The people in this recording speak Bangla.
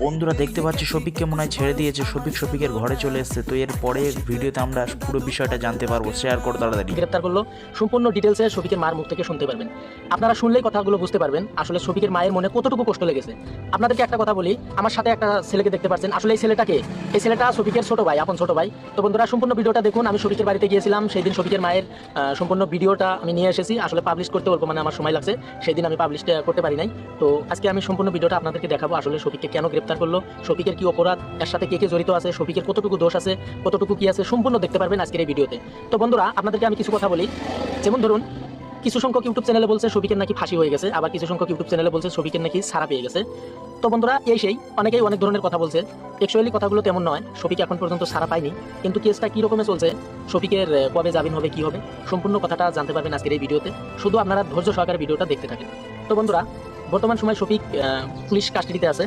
বন্ধুরা দেখতে পাচ্ছি শফিককে মনে হয় ছেড়ে দিয়েছে, শফিকের ঘরে চলে এসেছে। তো এর পরে ভিডিওতে আমরা পুরো বিষয়টা জানতে পারবো। শেয়ার করো তাড়াতাড়ি। গ্রেপ্তার করলো সম্পূর্ণ ডিটেলসে শফিকের মার মুখ থেকে শুনতে পারবেন। আপনারা শুনলেই কথাগুলো বুঝতে পারবেন আসলে শফিকের মায়ের মনে কতটুকু কষ্ট লেগেছে। আপনাদেরকে একটা কথা বলি, আমার সাথে একটা ছেলেকে দেখতে পাচ্ছেন, আসলে এই ছেলেটা শফিকের ছোট ভাই, আপন ছোট ভাই। তো বন্ধুরা সম্পূর্ণ ভিডিওটা দেখুন। আমি শফিকের বাড়িতে গিয়েছিলাম, সেই দিন শফিকের মায়ের সম্পূর্ণ ভিডিওটা আমি নিয়ে এসেছি। আসলে পাবলিশ করতে অল্প মানে আমার সময় লাগছে, সেই দিন আমি পাবলিশ করতে পারি নাই। তো আজকে আমি সম্পূর্ণ ভিডিওটা আপনাদেরকে দেখাবো, আসলে শফিককে কেন গ্রেপ্তার করলো, শফিকের কি অপরাধ, এর সাথে কে কে জড়িত আছে, শফিকের কতটুকু দোষ আছে, কতটুকু কি আছে, সম্পূর্ণ দেখতে পারবেন আজকের এই ভিডিওতে। তো বন্ধুরা আপনাদেরকে আমি কিছু কথা বলি, যেমন ধরুন কিছু সংখ্যক ইউটিউব চ্যানেলে বলছে শফিকের নাকি ফাঁসি হয়ে গেছে, আবার কিছু সংখ্যক ইউটিউব চ্যানেলে বলছে শফিকের নাকি ছাড়া পেয়ে গেছে। তো বন্ধুরা সেই অনেকেই অনেক ধরনের কথা বলছে। অ্যাকচুয়ালি কথাগুলো তেমন নয়, শফিক এখন পর্যন্ত ছাড়া পায়নি, কিন্তু কেসটা কী রকমে চলছে, শফিকের কবে জামিন হবে, কি হবে, সম্পূর্ণ কথাটা জানতে পারবেন আজকের এই ভিডিওতে। শুধু আপনারা ধৈর্য সহকারে ভিডিওটা দেখতে থাকেন। তো বন্ধুরা বর্তমান সময় শফিক পুলিশ কাস্টাডিতে আছে।